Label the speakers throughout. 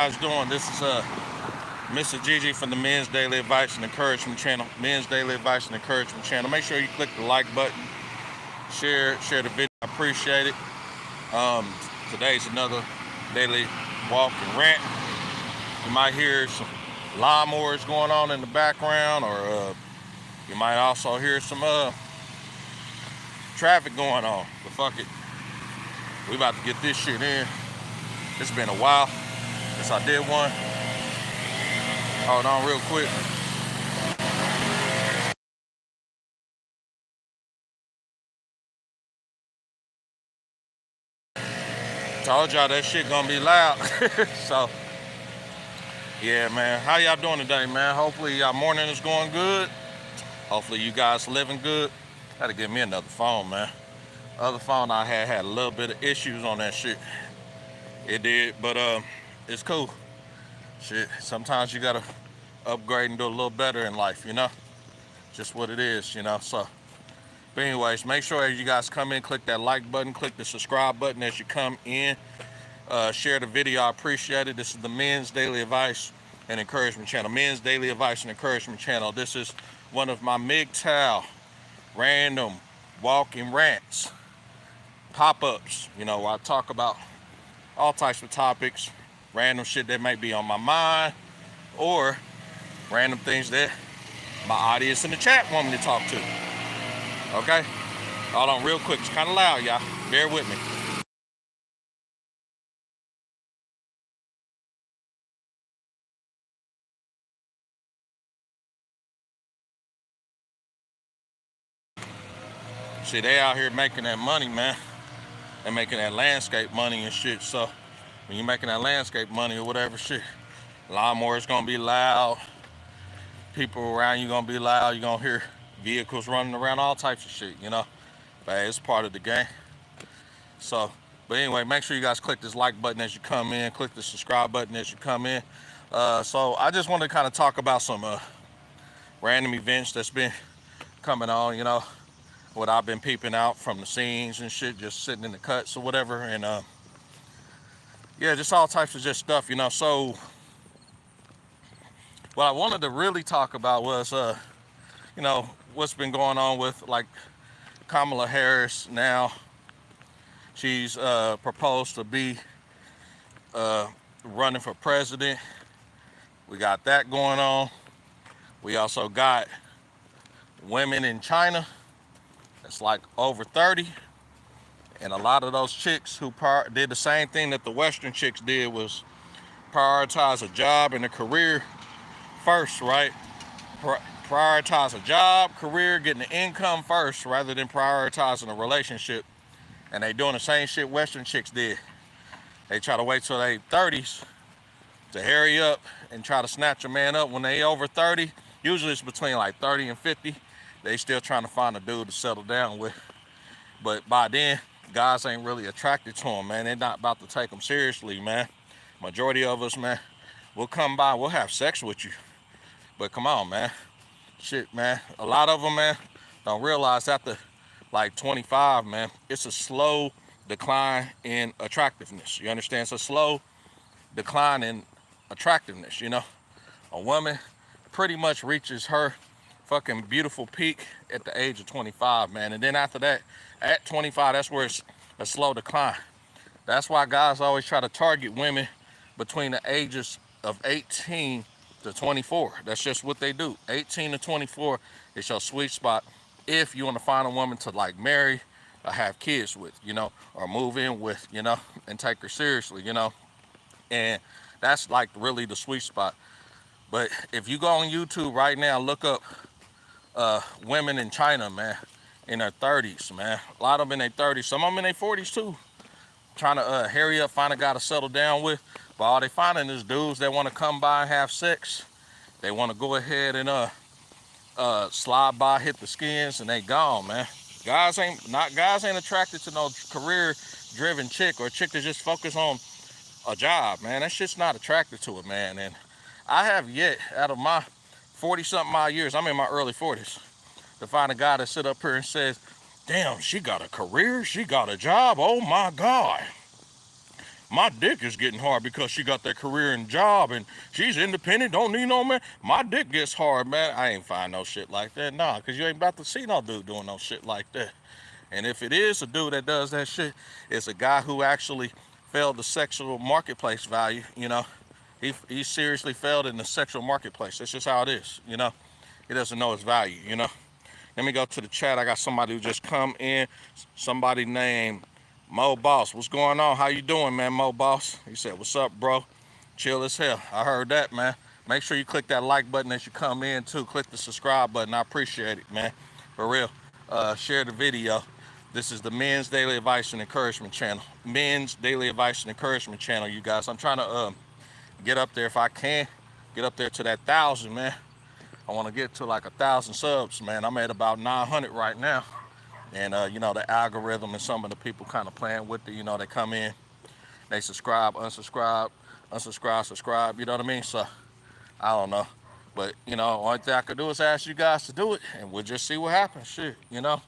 Speaker 1: Guys doing? This is Mr. Gigi from the Men's Daily Advice and Encouragement channel. Men's Daily Advice and Encouragement channel. Make sure you click the like button, share the video. I appreciate it. Today's another daily walk and rant. You might hear some lawnmowers going on in the background, or you might also hear some traffic going on. But fuck it, we about to get this shit in. It's been a while since I did one. Hold on real quick. Told y'all that shit gonna be loud. So yeah, man, how y'all doing today, man? Hopefully y'all morning is going good. Hopefully you guys living good. Had to get me another phone, man. Other phone I had a little bit of issues on that shit. It did, but it's cool. Shit, sometimes you gotta upgrade and do a little better in life, you know? Just what it is, you know? So, but anyways, make sure as you guys come in, click that like button, click the subscribe button as you come in. Share the video, I appreciate it. This is the Men's Daily Advice and Encouragement channel. Men's Daily Advice and Encouragement channel. This is one of my MGTOW random walking rants, pop-ups, you know, where I talk about all types of topics, random shit that may be on my mind, or random things that my audience in the chat want me to talk to. Okay? Hold on real quick. It's kind of loud, y'all. Bear with me. See, they out here making that money, man. They're making that landscape money and shit. So when you're making that landscape money or whatever shit, lawnmower's gonna be loud. People around you gonna be loud. You're gonna hear vehicles running around, all types of shit, you know? But hey, it's part of the game. So, but anyway, make sure you guys click this like button as you come in. Click the subscribe button as you come in. So I just want to kind of talk about some random events that's been coming on, you know, what I've been peeping out from the scenes and shit, just sitting in the cuts or whatever. And yeah, just all types of just stuff, you know. So what I wanted to really talk about was, you know, what's been going on with like Kamala Harris now. She's proposed to be running for president. We got that going on. We also got women in China that's like over 30. And a lot of those chicks who did the same thing that the Western chicks did, was prioritize a job and a career first, right? Prioritize a job, career, getting the income first, rather than prioritizing a relationship. And they doing the same shit Western chicks did. They try to wait till they 30s to hurry up and try to snatch a man up when they over 30. Usually it's between like 30 and 50. They still trying to find a dude to settle down with. But by then, guys ain't really attracted to them, man. They're not about to take them seriously, man. Majority of us, man, we'll come by, we'll have sex with you. But come on, man. Shit, man. A lot of them, man, don't realize after like 25, man, it's a slow decline in attractiveness. You understand? It's a slow decline in attractiveness, you know? A woman pretty much reaches her fucking beautiful peak at the age of 25, man. And then after that, at 25, that's where it's a slow decline. That's why guys always try to target women between the ages of 18 to 24. That's just what they do. 18 to 24 is your sweet spot if you want to find a woman to like marry or have kids with, you know, or move in with, you know, and take her seriously, you know. And that's like really the sweet spot. But if you go on YouTube right now, look up women in China, man, in their 30s, man. A lot of them in their 30s, some of them in their 40s too, trying to hurry up, find a guy to settle down with. But all they finding is dudes that want to come by and have sex. They want to go ahead and slide by, hit the skins, and they gone, man. Guys ain't attracted to no career-driven chick, or a chick that just focus on a job, man. That shit's not attracted to it, man. And I have yet, out of my 40-something odd years, I'm in my early 40s, to find a guy that sit up here and says, damn, she got a career, she got a job, oh my God. my dick is getting hard because she got that career and job and she's independent, don't need no man. My dick gets hard, man. I ain't find no shit like that. Nah, because you ain't about to see no dude doing no shit like that. And if it is a dude that does that shit, it's a guy who actually failed the sexual marketplace value, you know. He seriously failed in the sexual marketplace. That's just how it is, you know. He doesn't know his value, you know. Let me go to the chat. I got somebody who just come in. Somebody named Mo Boss. What's going on? How you doing, man, Mo Boss? He said, what's up, bro? Chill as hell. I heard that, man. Make sure you click that like button as you come in, too. Click the subscribe button. I appreciate it, man. For real. Share the video. This is the Men's Daily Advice and Encouragement channel. Men's Daily Advice and Encouragement channel, you guys. I'm trying to get up there if I can. Get up there to that 1,000, man. I want to get to like 1,000 subs, man. I'm at about 900 right now. And, you know, the algorithm and some of the people kind of playing with it, you know, they come in, they subscribe, unsubscribe, unsubscribe, subscribe, you know what I mean? So, I don't know. But, you know, only thing I could do is ask you guys to do it, and we'll just see what happens, shit, you know?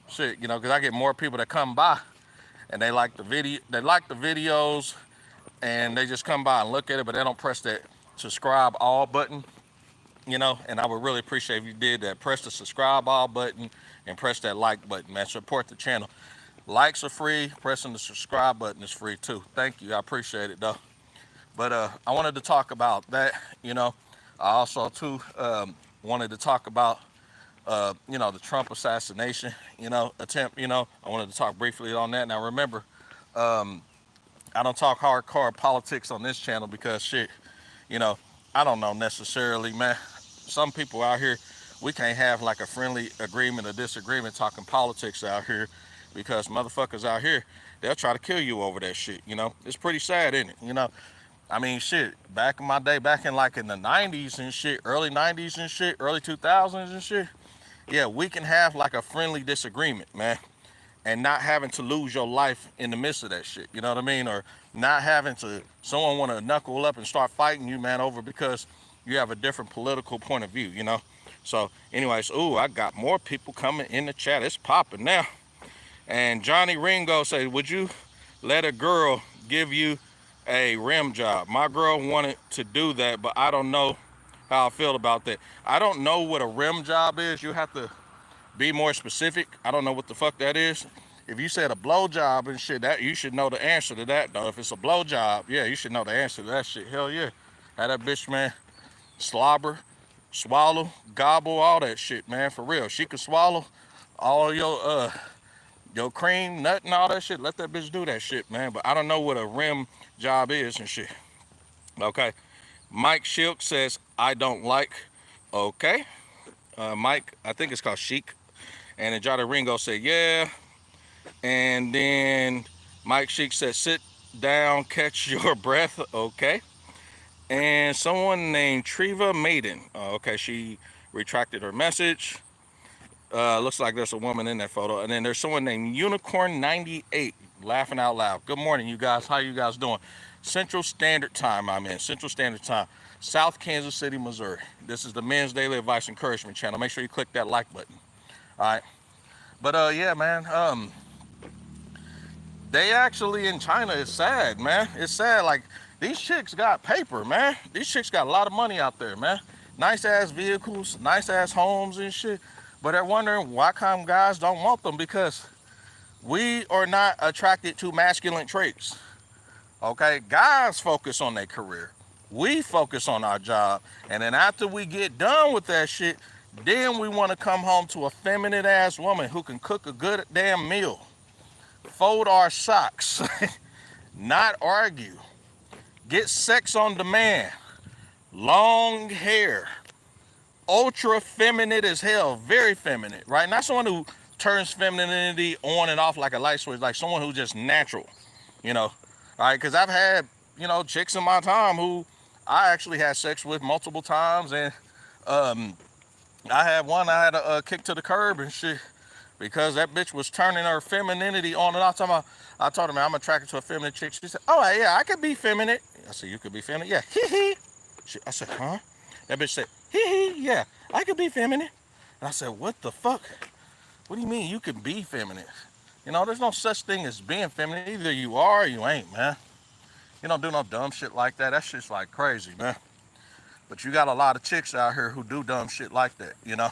Speaker 1: Shit, you know, because I get more people that come by, and they like the videos, and they just come by and look at it, but they don't press that subscribe all button. You know, and I would really appreciate if you did that. Press the subscribe all button and press that like button, man. Support the channel. Likes are free. Pressing the subscribe button is free too. Thank you. I appreciate it though. But I wanted to talk about that. You know, I also too wanted to talk about you know, the Trump assassination, you know, attempt. You know, I wanted to talk briefly on that. Now remember, I don't talk hardcore politics on this channel because shit, you know, I don't know necessarily, man. Some people out here, we can't have like a friendly agreement or disagreement talking politics out here because motherfuckers out here, they'll try to kill you over that shit, you know? It's pretty sad, isn't it? You know, I mean, shit, back in my day, back in like in the 90s and shit, early 90s and shit, early 2000s and shit, yeah, we can have like a friendly disagreement, man, and not having to lose your life in the midst of that shit, you know what I mean? Or not having to, someone want to knuckle up and start fighting you, man, over because you have a different political point of view, you know? So anyways, ooh, I got more people coming in the chat. It's popping now. And Johnny Ringo said, would you let a girl give you a rim job? My girl wanted to do that, but I don't know how I feel about that. I don't know what a rim job is. You have to be more specific. I don't know what the fuck that is. If you said a blow job and shit, that you should know the answer to that though. If it's a blow job, yeah, you should know the answer to that shit. Hell yeah. Have that bitch, man, slobber, swallow, gobble, all that shit, man, for real. She could swallow all your cream, nut, and all that shit. Let that bitch do that shit, man. But I don't know what a rim job is and shit. Okay. Mike Shilk says, I don't like. Okay. Mike, I think it's called Chic. And then Johnny Ringo said, yeah. And then Mike Chic said, sit down, catch your breath. Okay. And someone named Treva Maiden. Okay, she retracted her message. Looks like there's a woman in that photo. And then there's someone named Unicorn98, laughing out loud. Good morning, you guys. How you guys doing? Central Standard Time, I'm in. Central Standard Time. South Kansas City, Missouri. This is the Men's Daily Advice Encouragement channel. Make sure you click that like button. All right. But, yeah, man. They actually in China, it's sad, man. It's sad. Like, these chicks got paper, man. These chicks got a lot of money out there, man. Nice ass vehicles, nice ass homes and shit. But they're wondering why come guys don't want them, because we are not attracted to masculine traits. Okay, guys focus on their career. We focus on our job. And then after we get done with that shit, then we want to come home to a feminine ass woman who can cook a good damn meal, fold our socks, not argue, get sex on demand, long hair, ultra feminine as hell, very feminine, right? Not someone who turns femininity on and off like a light switch, like someone who's just natural, you know, all right? Because I've had, you know, chicks in my time who I actually had sex with multiple times, and I had one I had to kick to the curb and shit, because that bitch was turning her femininity on and off. I told her, man, I'm attracted to a feminine chick. She said, oh, yeah, I could be feminine. I said, you could be feminine? Yeah, hee. I said, huh? That bitch said, hee, yeah, I could be feminine. And I said, what the fuck? What do you mean you could be feminine? You know, there's no such thing as being feminine. Either you are or you ain't, man. You don't do no dumb shit like that. That shit's like crazy, man. But you got a lot of chicks out here who do dumb shit like that, you know?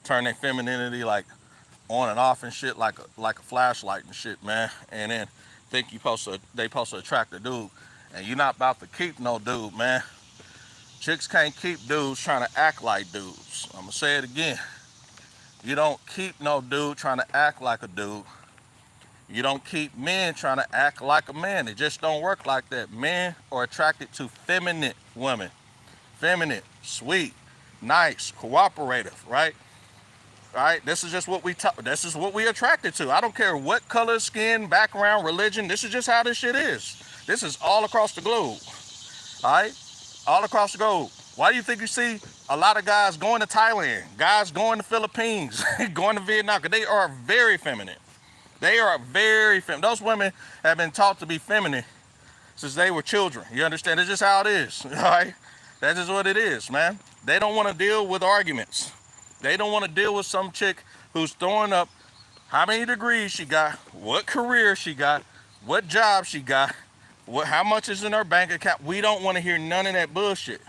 Speaker 1: Turn their femininity like on and off and shit like a flashlight and shit, man. And then think they supposed to attract a dude. And you're not about to keep no dude, man. Chicks can't keep dudes trying to act like dudes. I'm gonna say it again. You don't keep no dude trying to act like a dude. You don't keep men trying to act like a man. It just don't work like that. Men are attracted to feminine women. Feminine, sweet, nice, cooperative, right? Right? This is just what this is what we attracted to. I don't care what color, skin, background, religion. This is just how this shit is. This is all across the globe. All right? All across the globe. Why do you think you see a lot of guys going to Thailand, guys going to Philippines, going to Vietnam? Because they are very feminine. They are very feminine. Those women have been taught to be feminine since they were children. You understand? It's just how it is. All right? That's just what it is, man. They don't want to deal with arguments. They don't want to deal with some chick who's throwing up how many degrees she got, what career she got, what job she got, how much is in her bank account. We don't want to hear none of that bullshit.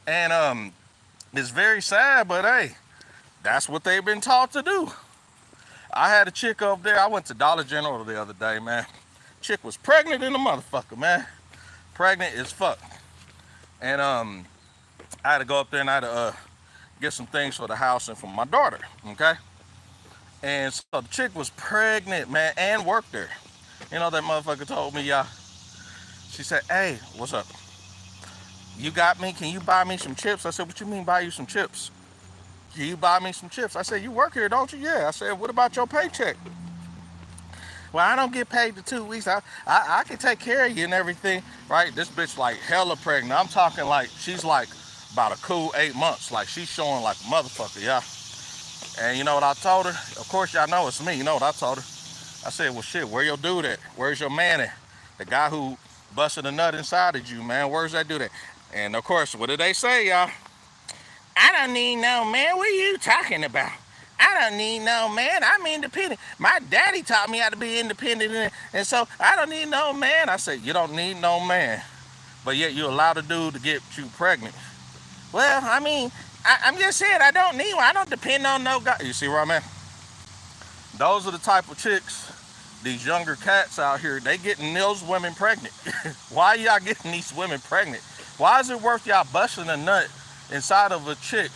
Speaker 1: And it's very sad, but hey, that's what they've been taught to do. I had a chick up there. I went to Dollar General the other day, man. Chick was pregnant in the motherfucker, man. Pregnant as fuck. And I had to go up there and I had to get some things for the house and for my daughter, okay? And so the chick was pregnant, man, and worked there. You know, that motherfucker told me, y'all, she said, hey, what's up? You got me? Can you buy me some chips? I said, what you mean buy you some chips? Can you buy me some chips? I said, you work here, don't you? Yeah. I said, what about your paycheck? Well, I don't get paid the 2 weeks. I can take care of you and everything, right? This bitch like hella pregnant. I'm talking like she's like about a cool 8 months. Like she's showing like a motherfucker, yeah. And you know what I told her? Of course y'all know it's me. You know what I told her? I said, well shit, where your dude at? Where's your man at? The guy who busted a nut inside of you, man. Where's that dude at? And of course, what did they say, y'all? I don't need no man. What are you talking about? I don't need no man. I'm independent. My daddy taught me how to be independent, and so I don't need no man. I said, you don't need no man, but yet you allow the dude to get you pregnant. Well, I mean, I'm just saying I don't need one. I don't depend on no guy. You see where I'm at? Those are the type of chicks, these younger cats out here, they getting those women pregnant. Why y'all getting these women pregnant? Why is it worth y'all busting a nut inside of a chick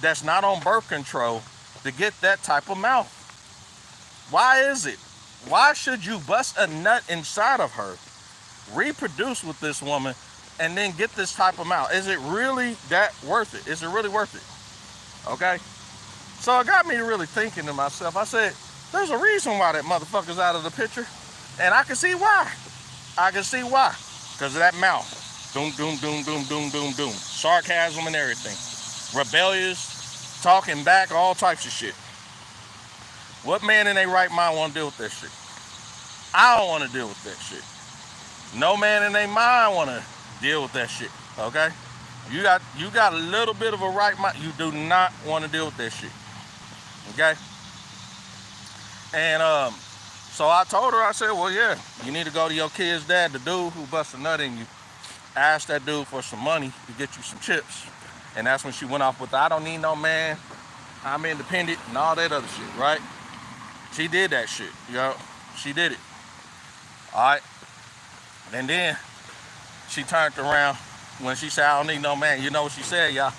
Speaker 1: that's not on birth control to get that type of mouth? Why is it? Why should you bust a nut inside of her, reproduce with this woman, and then get this type of mouth? Is it really that worth it? Is it really worth it? Okay? So it got me really thinking to myself. I said, there's a reason why that motherfucker's out of the picture. And I can see why. I can see why. Because of that mouth. Doom, doom, doom, doom, doom, doom, doom. Sarcasm and everything. Rebellious, talking back, all types of shit. What man in their right mind want to deal with that shit? I don't want to deal with that shit. No man in their mind want to deal with that shit, okay? You got a little bit of a right mind. You do not want to deal with that shit, okay? And so I told her, I said, well, yeah, you need to go to your kid's dad, the dude who bust a nut in you. Ask that dude for some money to get you some chips. And that's when she went off with, I don't need no man, I'm independent, and all that other shit, right? She did that shit, yo. She did it. All right? And then she turned around when she said, I don't need no man. You know what she said, y'all?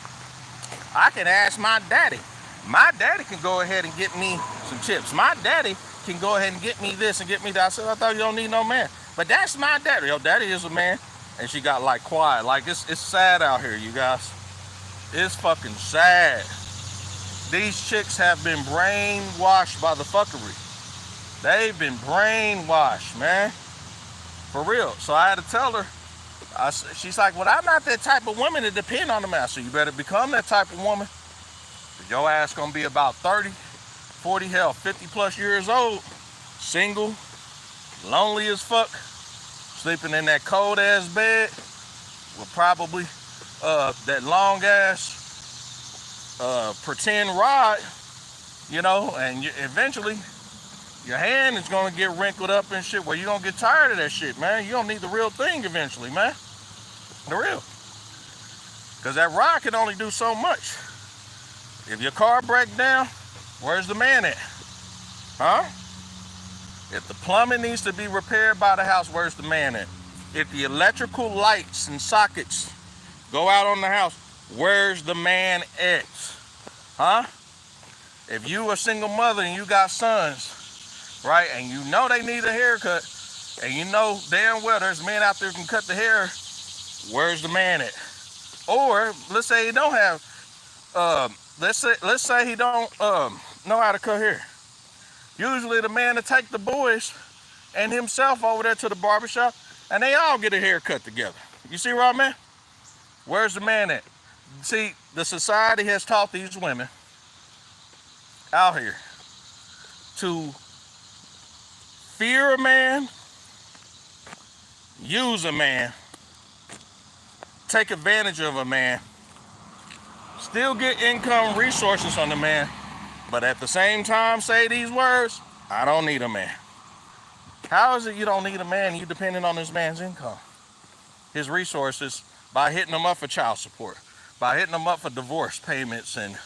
Speaker 1: I can ask my daddy. My daddy can go ahead and get me some chips. My daddy can go ahead and get me this and get me that. I said, I thought you don't need no man. But that's my daddy. Your daddy is a man. And she got like quiet. Like it's sad out here, you guys. It's fucking sad. These chicks have been brainwashed by the fuckery. They've been brainwashed, man. For real. So I had to tell her. She's like, well, I'm not that type of woman to depend on the man. So you better become that type of woman. Your ass gonna be about 30, 40, hell, 50 plus years old. Single, lonely as fuck. Sleeping in that cold ass bed with probably that long ass pretend rod, you know, and eventually Your hand is gonna get wrinkled up and shit where you gonna get tired of that shit, man. You don't need the real thing eventually, man. The real. Because that rod can only do so much. If your car breaks down, where's the man at? Huh? If the plumbing needs to be repaired by the house, where's the man at? If the electrical lights and sockets go out on the house, where's the man at? Huh? If you a single mother and you got sons, right, and you know they need a haircut, and you know damn well there's men out there who can cut the hair, where's the man at? Or let's say he don't have, let's say he don't know how to cut hair. Usually the man to take the boys and himself over there to the barbershop, and they all get a haircut together. You see where I'm at? Where's the man at? See, the society has taught these women out here to fear a man, use a man, take advantage of a man, still get income resources on the man, but at the same time say these words, I don't need a man. How is it you don't need a man and you depending on this man's income, his resources, by hitting him up for child support, by hitting him up for divorce payments and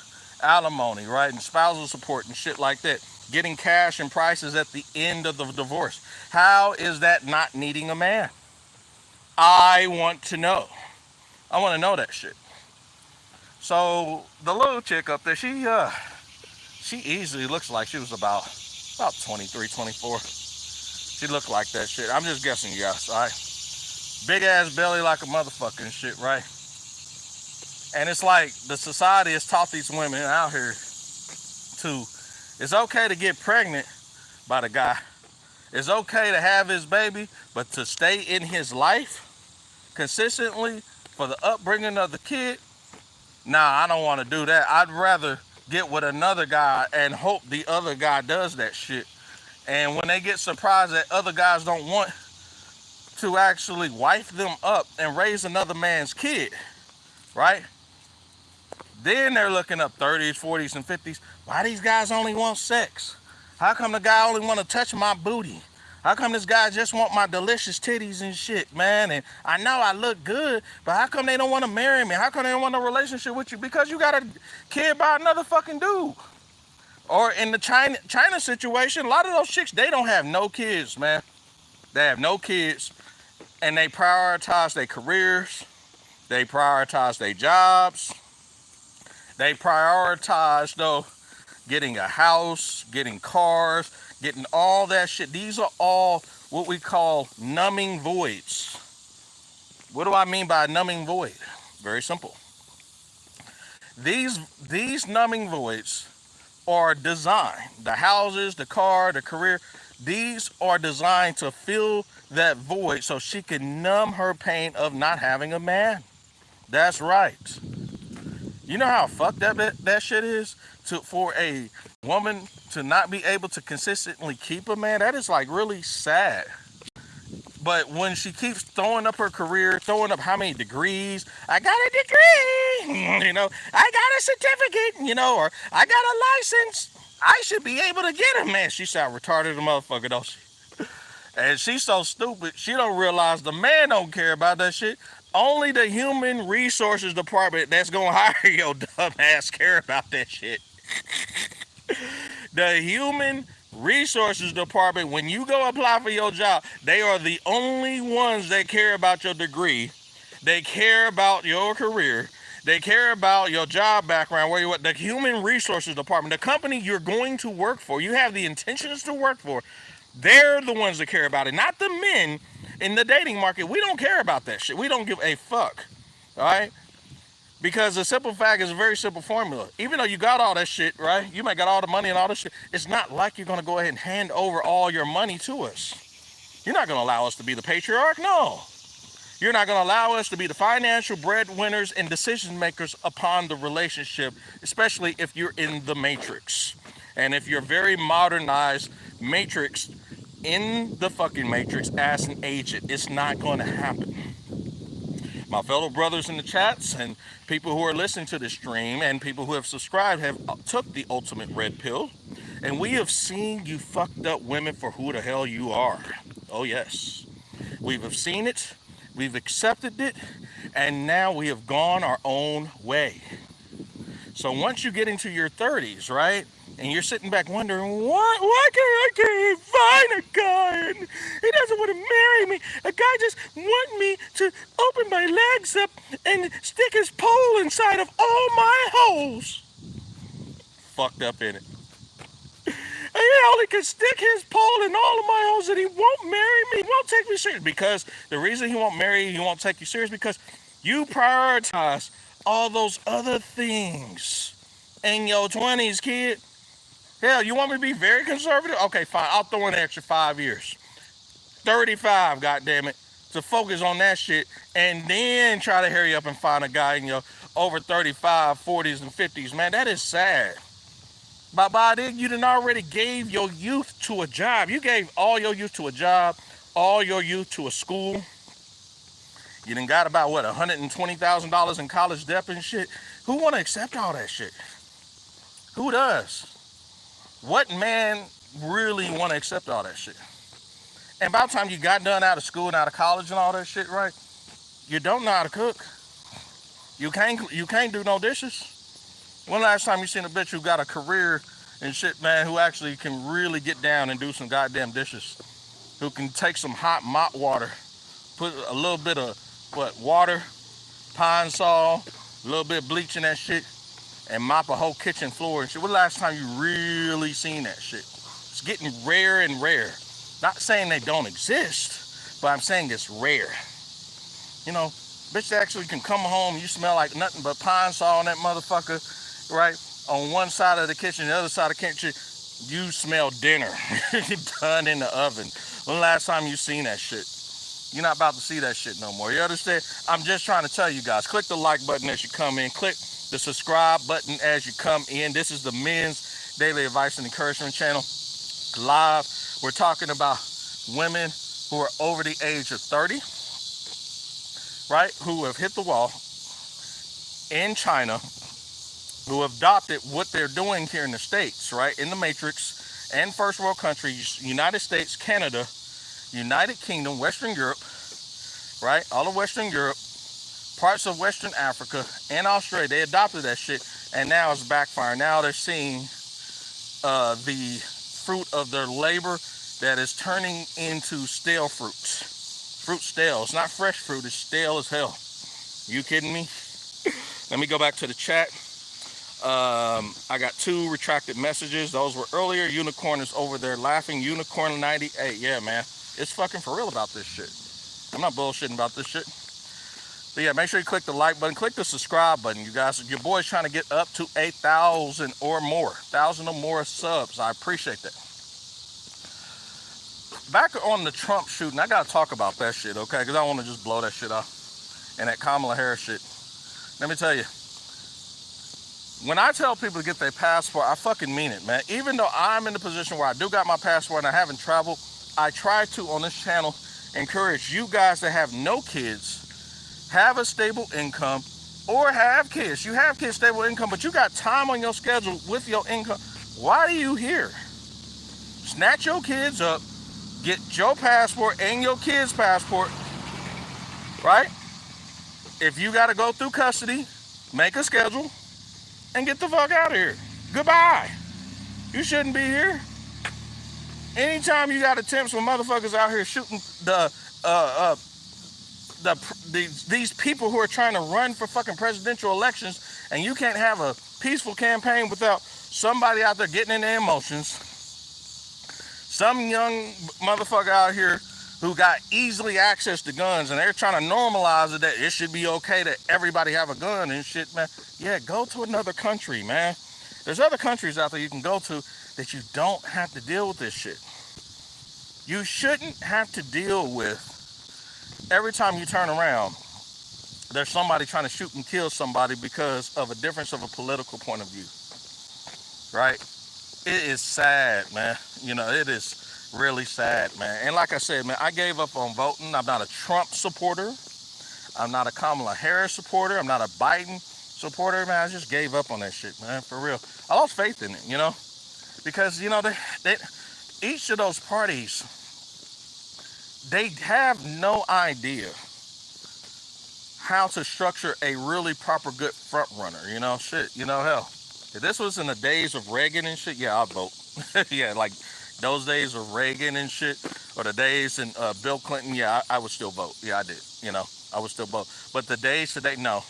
Speaker 1: alimony, right, and spousal support and shit like that, getting cash and prices at the end of the divorce? How is that not needing a man? I want to know. I want to know that shit. So the little chick up there, she easily looks like she was about 23, 24. She looked like that shit. I'm just guessing, yes, all right? Big ass belly like a motherfucker and shit, right? And it's like the society has taught these women out here to, it's okay to get pregnant by the guy. It's okay to have his baby, but to stay in his life consistently for the upbringing of the kid, nah, I don't want to do that. I'd rather get with another guy and hope the other guy does that shit. And when they get surprised that other guys don't want to actually wife them up and raise another man's kid, right? Then they're looking up 30s, 40s, and 50s. Why these guys only want sex? How come the guy only want to touch my booty? How come this guy just want my delicious titties and shit, man? And I know I look good, but how come they don't want to marry me? How come they don't want a relationship with you? Because you got a kid by another fucking dude. Or in the China situation, a lot of those chicks, they don't have no kids, man. They have no kids, and they prioritize their careers. They prioritize their jobs. They prioritize, though, getting a house, getting cars, getting all that shit. These are all what we call numbing voids. What do I mean by numbing void? Very simple. These numbing voids are designed, the houses, the car, the career, these are designed to fill that void so she can numb her pain of not having a man. That's right. You know how fucked that shit is for a woman to not be able to consistently keep a man? That is like really sad. But when she keeps throwing up her career, throwing up how many degrees, I got a degree, I got a certificate, or I got a license, I should be able to get a man. She sound retarded as a motherfucker, don't she? And she's so stupid, she don't realize the man don't care about that shit. Only the human resources department that's gonna hire your dumb ass care about that shit. The human resources department, when you go apply for your job, they are the only ones that care about your degree. They care about your career. They care about your job background, where you at. The human resources department, the company you're going to work for, you have the intentions to work for, they're the ones that care about it, not the men in the dating market. We don't care about that shit. We don't give a fuck, all right? Because the simple fact is a very simple formula. Even though you got all that shit, right? You might got all the money and all this shit. It's not like you're going to go ahead and hand over all your money to us. You're not going to allow us to be the patriarch. No. You're not going to allow us to be the financial breadwinners and decision makers upon the relationship, especially if you're in the matrix. And if you're very modernized matrix, in the fucking matrix as an agent, it's not going to happen. My fellow brothers in the chats and people who are listening to this stream and people who have subscribed have took the ultimate red pill And we have seen you fucked up women for who the hell you are. Oh, yes. We have seen it, we've accepted it, and now we have gone our own way. So once you get into your 30s, right, and you're sitting back wondering, why can't I find a guy and he doesn't want to marry me? A guy just want me to open my legs up and stick his pole inside of all my holes. Fucked up in it. And he only can stick his pole in all of my holes and he won't marry me, he won't take me serious. Because the reason he won't marry you, he won't take you serious, because you prioritize all those other things in your 20s, kid. Hell, you want me to be very conservative? Okay, fine. I'll throw in an extra 5 years. 35, goddammit, to focus on that shit and then try to hurry up and find a guy in your over 35, 40s, and 50s. Man, that is sad. By then, you done already gave your youth to a job. You gave all your youth to a job, all your youth to a school. You done got about, what, $120,000 in college debt and shit? Who want to accept all that shit? Who does? What man really want to accept all that shit? And by the time you got done out of school and out of college and all that shit, right, you don't know how to cook. You can't do no dishes. When last time you seen a bitch who got a career and shit, man, who actually can really get down and do some goddamn dishes? Who can take some hot mop water, put a little bit of, water, pine sol, a little bit of bleach in that shit, and mop a whole kitchen floor and shit. When the last time you really seen that shit? It's getting rare and rare. Not saying they don't exist, but I'm saying it's rare. You know, bitch that actually can come home, you smell like nothing but pine sol in that motherfucker, right? On one side of the kitchen, the other side of the kitchen, you smell dinner done in the oven. When the last time you seen that shit? You're not about to see that shit no more. You understand? I'm just trying to tell you guys, click the like button as you come in. Click the subscribe button as you come in. This is the Men's Daily Advice and Encouragement channel. Live. We're talking about women who are over the age of 30, right? Who have hit the wall in China, who have adopted what they're doing here in the States, right? In the Matrix and first world countries, United States, Canada, United Kingdom, Western Europe, right? All of Western Europe, parts of Western Africa, and Australia. They adopted that shit, and now it's backfiring. Now they're seeing the fruit of their labor that is turning into stale fruits. Fruit stale. It's not fresh fruit. It's stale as hell. You kidding me? Let me go back to the chat. I got 2 retracted messages. Those were earlier. Unicorn is over there laughing. Unicorn 98. Yeah, man. It's fucking for real about this shit. I'm not bullshitting about this shit. But yeah, make sure you click the like button. Click the subscribe button, you guys. Your boy's trying to get up to 1,000 or more. 1,000 or more subs. I appreciate that. Back on the Trump shooting, I gotta talk about that shit, okay? Because I don't want to just blow that shit off. And that Kamala Harris shit. Let me tell you. When I tell people to get their passport, I fucking mean it, man. Even though I'm in the position where I do got my passport and I haven't traveled, I try to, on this channel, encourage you guys that have no kids, have a stable income, or have kids. You have kids, stable income, but you got time on your schedule with your income. Why are you here? Snatch your kids up, get your passport and your kids' passport, right? If you got to go through custody, make a schedule, and get the fuck out of here. Goodbye. You shouldn't be here. Anytime you got attempts when motherfuckers out here shooting these people who are trying to run for fucking presidential elections, and you can't have a peaceful campaign without somebody out there getting in their emotions. Some young motherfucker out here who got easily access to guns, and they're trying to normalize it that it should be okay that everybody have a gun and shit, man. Yeah, go to another country, man. There's other countries out there you can go to that you don't have to deal with this shit. You shouldn't have to deal with, every time you turn around, there's somebody trying to shoot and kill somebody because of a difference of a political point of view, right? It is sad, man. You know, it is really sad, man. And like I said, man, I gave up on voting. I'm not a Trump supporter. I'm not a Kamala Harris supporter. I'm not a Biden supporter, man. I just gave up on that shit, man, for real. I lost faith in it, you know? because they each of those parties, they have no idea how to structure a really proper good front runner. Hell, if this was in the days of Reagan and shit, yeah, I'd vote. Yeah, like those days of Reagan and shit, or the days in Bill Clinton, yeah, I would still vote. Yeah, I did. I would still vote. But the days today, no,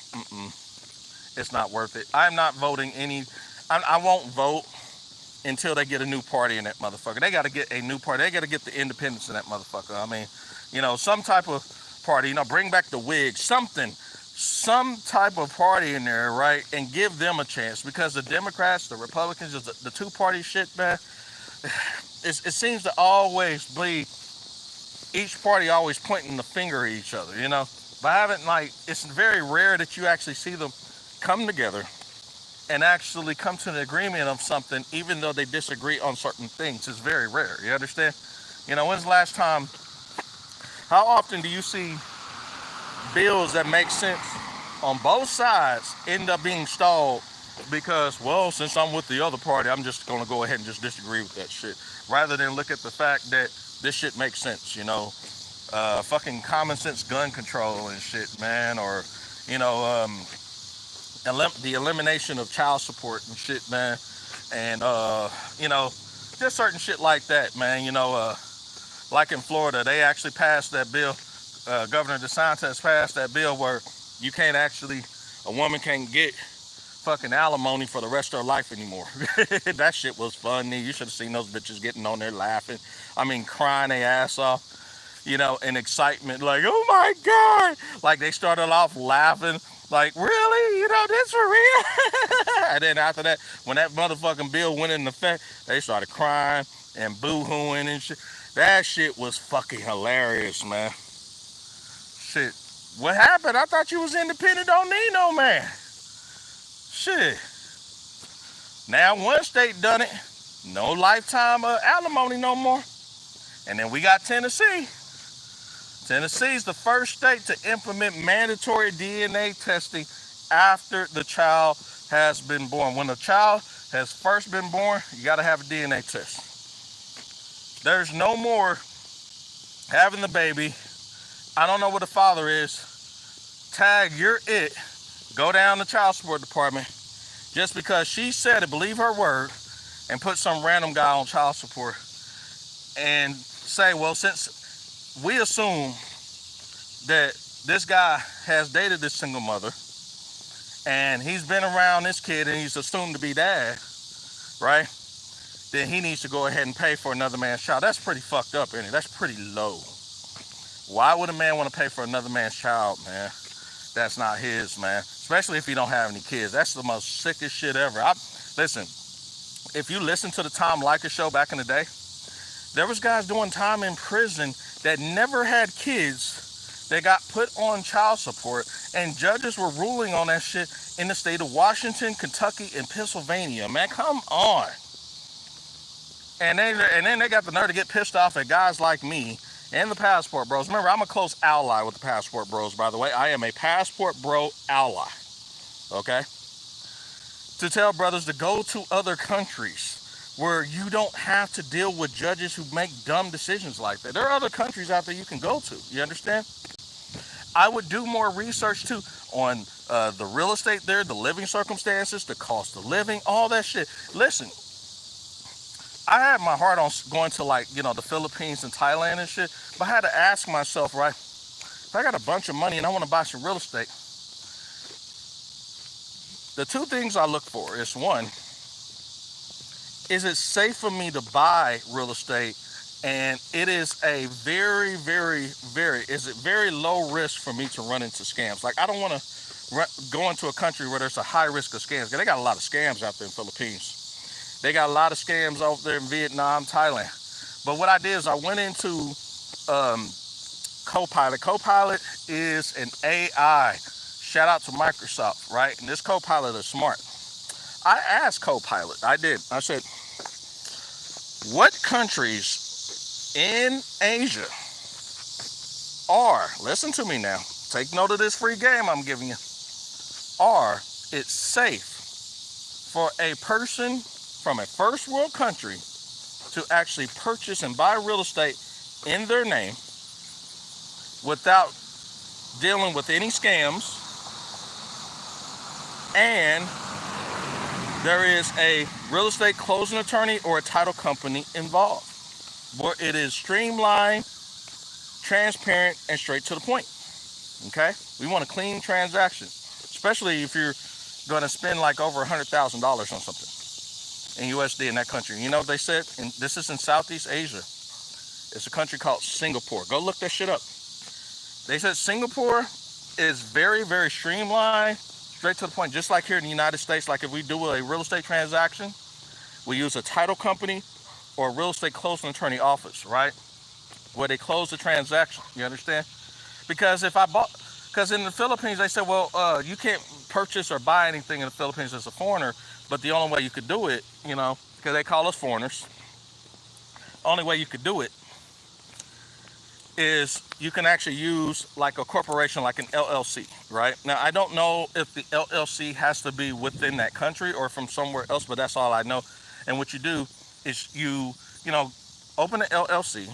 Speaker 1: it's not worth it. I'm not voting any. I won't vote until they get a new party in that motherfucker. They got to get a new party. They got to get the independence in that motherfucker. I mean, some type of party. Bring back the Whigs, something, some type of party in there, right? And give them a chance, because the Democrats, the Republicans, the two-party shit, man. It seems to always be each party always pointing the finger at each other, But I haven't, it's very rare that you actually see them come together and actually come to an agreement of something, even though they disagree on certain things. It's very rare. You understand? When's the last time? How often do you see bills that make sense on both sides end up being stalled because, well, since I'm with the other party, I'm just going to go ahead and just disagree with that shit, rather than look at the fact that this shit makes sense, fucking common sense gun control and shit, man, or, the elimination of child support and shit, man, and, just certain shit like that, man, like in Florida, they actually passed that bill, Governor DeSantis passed that bill where a woman can't get fucking alimony for the rest of her life anymore. That shit was funny. You should have seen those bitches getting on there laughing. Crying their ass off, in excitement, like, oh my God. Like, they started off laughing, like, really? This for real? And then after that, when that motherfucking bill went into effect, they started crying and boo-hooing and shit. That shit was fucking hilarious, man. Shit. What happened? I thought you was independent, don't need no man. Shit. Now one state done it. No lifetime alimony no more. And then we got Tennessee. Tennessee's the first state to implement mandatory DNA testing after the child has been born. When the child has first been born, you got to have a DNA test. There's no more having the baby. I don't know what the father is. Tag, you're it. Go down to child support department just because she said it, believe her word, and put some random guy on child support and say, well, since we assume that this guy has dated this single mother and he's been around this kid and he's assumed to be dad, right? Then he needs to go ahead and pay for another man's child. That's pretty fucked up, isn't it? That's pretty low. Why would a man want to pay for another man's child, man? That's not his, man. Especially if he don't have any kids. That's the most sickest shit ever. Listen, if you listen to the Tom Leykis show back in the day, there was guys doing time in prison that never had kids that got put on child support, and judges were ruling on that shit in the state of Washington, Kentucky, and Pennsylvania. Man, come on. And then they got the nerve to get pissed off at guys like me and the Passport Bros. Remember, I'm a close ally with the Passport Bros, by the way. I am a Passport Bro ally, okay? To tell brothers to go to other countries where you don't have to deal with judges who make dumb decisions like that. There are other countries out there you can go to, you understand? I would do more research, too, on the real estate there, the living circumstances, the cost of living, all that shit. Listen, I had my heart on going to, the Philippines and Thailand and shit, but I had to ask myself, right, if I got a bunch of money and I want to buy some real estate, the two things I look for is, one, is it safe for me to buy real estate? And it is a very, very, is it very low risk for me to run into scams? Like, I don't want to go into a country where there's a high risk of scams. They got a lot of scams out there in the Philippines. They got a lot of scams over there in Vietnam, Thailand. But what I did is I went into Copilot. Copilot is an AI. Shout out to Microsoft, right? And this Copilot is smart. I asked Copilot, I said, what countries in Asia are, listen to me now, take note of this free game I'm giving you, are it safe for a person from a first world country to actually purchase and buy real estate in their name without dealing with any scams, and there is a real estate closing attorney or a title company involved, where it is streamlined, transparent, and straight to the point. Okay? We want a clean transaction, especially if you're going to spend like over $100,000 on something in USD in that country. You know what they said? And this is in Southeast Asia. It's a country called Singapore. Go look that shit up. They said Singapore is very, very streamlined, straight to the point, just like here in the United States. Like if we do a real estate transaction, we use a title company or a real estate closing attorney office, right? Where they close the transaction, you understand? Because because in the Philippines, they said, well, you can't purchase or buy anything in the Philippines as a foreigner, but the only way you could do it, you know, because they call us foreigners, only way you could do it is you can actually use like a corporation, like an LLC, right? Now, I don't know if the LLC has to be within that country or from somewhere else, but that's all I know. And what you do is you open an LLC,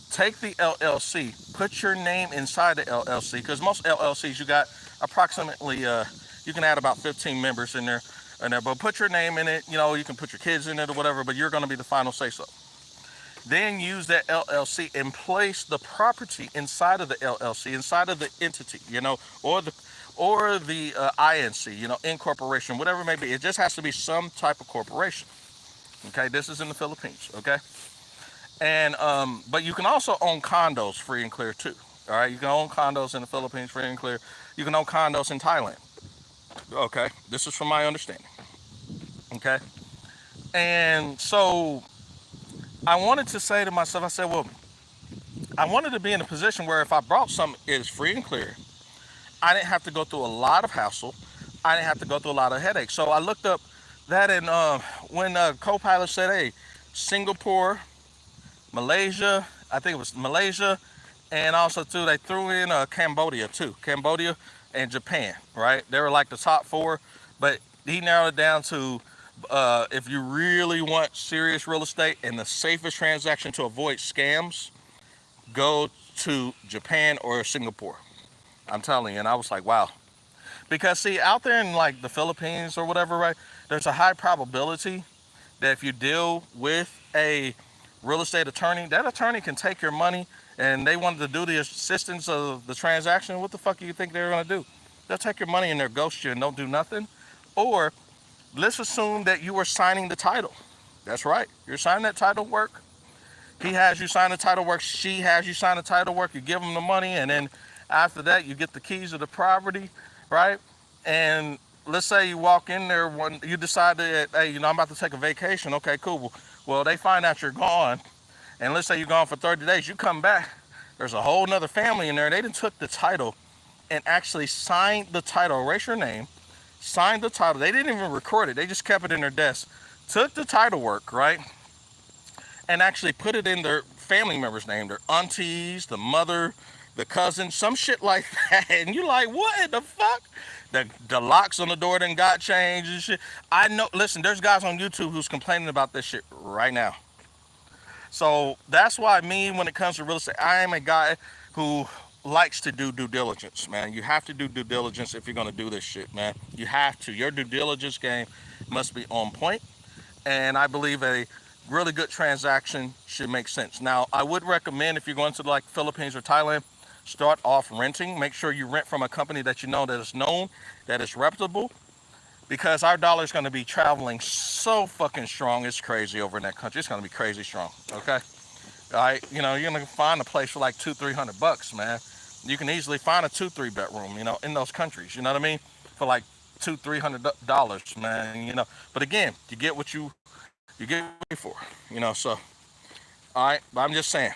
Speaker 1: take the LLC, put your name inside the LLC, because most LLCs, you got approximately, you can add about 15 members in there, but put your name in it, you can put your kids in it or whatever, but you're going to be the final say-so. Then use that LLC and place the property inside of the LLC, inside of the entity, or the INC, incorporation, whatever it may be. It just has to be some type of corporation. Okay, this is in the Philippines. Okay, and but you can also own condos free and clear too. All right, you can own condos in the Philippines free and clear. You can own condos in Thailand. Okay, this is from my understanding. Okay, and so I wanted to say to myself, I said, well, I wanted to be in a position where if I brought something, it is free and clear. I didn't have to go through a lot of hassle. I didn't have to go through a lot of headaches. So I looked up that, and when Copilot said, hey, Singapore, Malaysia, I think it was Malaysia, and also too, they threw in Cambodia too. Cambodia and Japan, right? They were like the top four, but he narrowed it down to if you really want serious real estate and the safest transaction to avoid scams, go to Japan or Singapore. I'm telling you, and I was like, wow. Because see, out there in like the Philippines or whatever, right, there's a high probability that if you deal with a real estate attorney, that attorney can take your money and they wanted to do the assistance of the transaction. What the fuck do you think they're gonna do? They'll take your money and they'll ghost you and don't do nothing. Or let's assume that you are signing the title. That's right. You're signing that title work. He has you sign the title work. She has you sign the title work. You give them the money, and then after that, you get the keys of the property, right? And let's say you walk in there when you decide that, hey, I'm about to take a vacation. Okay, cool. Well, they find out you're gone, and let's say you're gone for 30 days. You come back. There's a whole nother family in there. They done took the title and actually signed the title. Erase your name. Signed the title. They didn't even record it. They just kept it in their desk. Took the title work, right? And actually put it in their family members' name. Their aunties, the mother, the cousin, some shit like that. And you're like, what the fuck? The locks on the door done got changed and shit. I know, listen, there's guys on YouTube who's complaining about this shit right now. So that's why when it comes to real estate, I am a guy who likes to do due diligence, man. You have to do due diligence if you're going to do this shit, man. You have to. Your due diligence game must be on point, and I believe a really good transaction should make sense. Now, I would recommend if you're going to like Philippines or Thailand, start off renting. Make sure you rent from a company that you know that is known, that is reputable, because our dollar is going to be traveling so fucking strong. It's crazy over in that country. It's going to be crazy strong, okay? All right, you're going to find a place for like $200-300, man. You can easily find a 2-3 bedroom, in those countries, you know what I mean? For like $200-300, man, But again, you get what you get for, so. All right, but I'm just saying.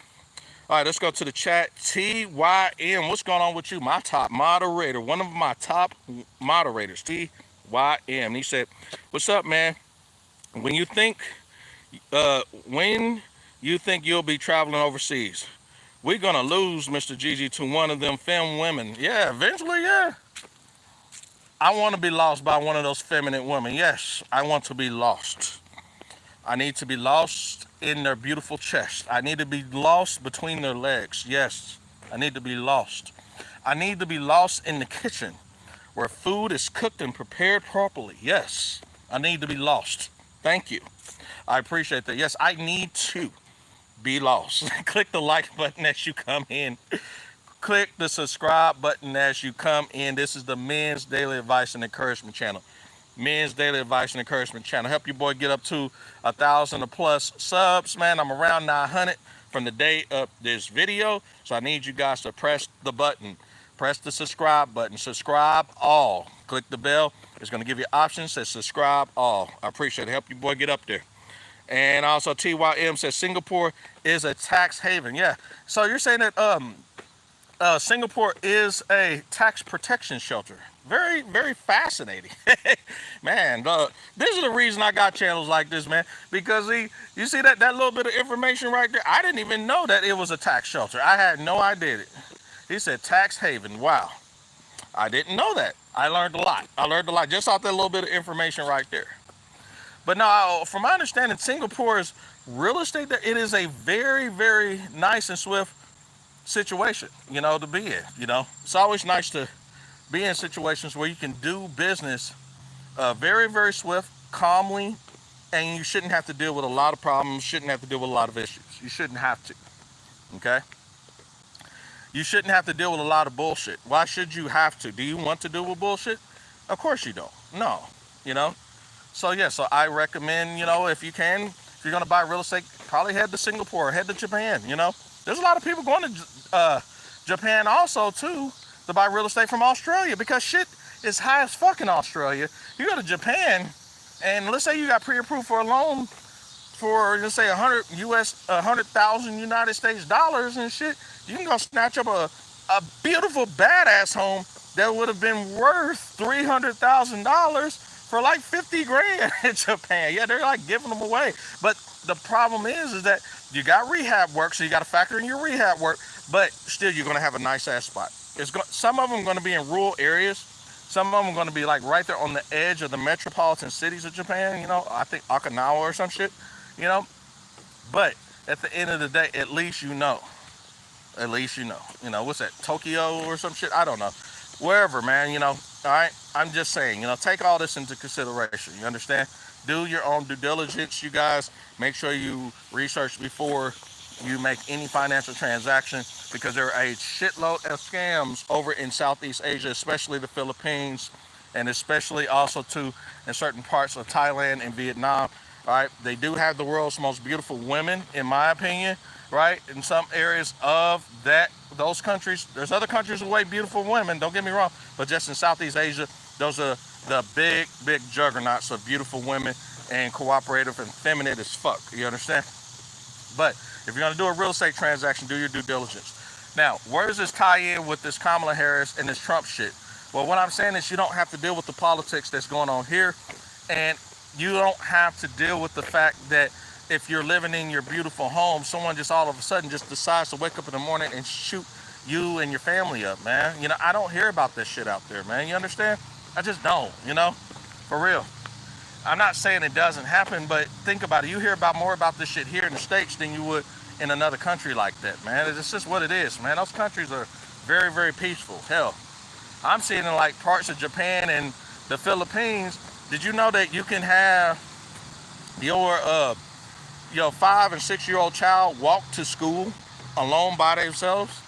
Speaker 1: All right, let's go to the chat. TYM, what's going on with you? My top moderator, one of my top moderators, TYM. He said, what's up, man? When you think you'll be traveling overseas, we're gonna lose Mr. Gigi to one of them film women. Yeah, eventually, yeah. I want to be lost by one of those feminine women. Yes, I want to be lost. I need to be lost in their beautiful chest. I need to be lost between their legs. Yes, I need to be lost. I need to be lost in the kitchen where food is cooked and prepared properly. Yes, I need to be lost. Thank you. I appreciate that. Yes, I need to be lost. Click the like button as you come in. Click the subscribe button as you come in. This is the Men's Daily Advice and Encouragement channel. Men's Daily Advice and Encouragement channel. Help your boy get up to 1,000 plus subs, man. I'm around 900 from the day of this video. So I need you guys to press the button. Press the subscribe button. Subscribe all. Click the bell. It's going to give you options that says subscribe all. I appreciate it. Help your boy get up there. And also TYM says Singapore is a tax haven. Yeah. So you're saying that Singapore is a tax protection shelter. Very, very fascinating. Man, this is the reason I got channels like this, man. Because you see that little bit of information right there? I didn't even know that it was a tax shelter. I had no idea. He said tax haven. Wow. I didn't know that. I learned a lot. I learned a lot just off that little bit of information right there. But now, from my understanding, Singapore's real estate, it is a very, very nice and swift situation, to be in. It's always nice to be in situations where you can do business very, very swift, calmly, and you shouldn't have to deal with a lot of problems, shouldn't have to deal with a lot of issues. You shouldn't have to, okay? You shouldn't have to deal with a lot of bullshit. Why should you have to? Do you want to deal with bullshit? Of course you don't. No, So yeah, so I recommend, if you can, if you're going to buy real estate, probably head to Singapore, head to Japan, There's a lot of people going to Japan also, too, to buy real estate from Australia because shit is high as fuck in Australia. You go to Japan, and let's say you got pre-approved for a loan for, let's say, 100,000 United States dollars and shit. You can go snatch up a beautiful badass home that would have been worth $300,000 for like 50 grand in Japan. Yeah, they're like giving them away. But the problem is that you got rehab work, so you got to factor in your rehab work, but still you're going to have a nice ass spot. Some of them are going to be in rural areas. Some of them are going to be like right there on the edge of the metropolitan cities of Japan, I think Okinawa or some shit, But at the end of the day, at least you know. At least you know. What's that, Tokyo or some shit? I don't know. Wherever, man, all right? I'm just saying, take all this into consideration. You understand? Do your own due diligence, you guys. Make sure you research before you make any financial transaction because there are a shitload of scams over in Southeast Asia, especially the Philippines, and especially also, too, in certain parts of Thailand and Vietnam. All right? They do have the world's most beautiful women, in my opinion, right? In some areas of those countries, there's other countries with way beautiful women, don't get me wrong, but just in Southeast Asia, those are the big, big juggernauts of beautiful women and cooperative and feminine as fuck. You understand? But if you're going to do a real estate transaction, do your due diligence. Now, where does this tie in with this Kamala Harris and this Trump shit? Well, what I'm saying is you don't have to deal with the politics that's going on here, and you don't have to deal with the fact that if you're living in your beautiful home, someone just all of a sudden just decides to wake up in the morning and shoot you and your family up, man. I don't hear about this shit out there, man. You understand? I just don't, for real. I'm not saying it doesn't happen, but think about it. You hear more about this shit here in the States than you would in another country like that, man. It's just what it is, man. Those countries are very, very peaceful. Hell, I'm seeing in like parts of Japan and the Philippines. Did you know that you can have your 5 and 6 year old child walk to school alone by themselves,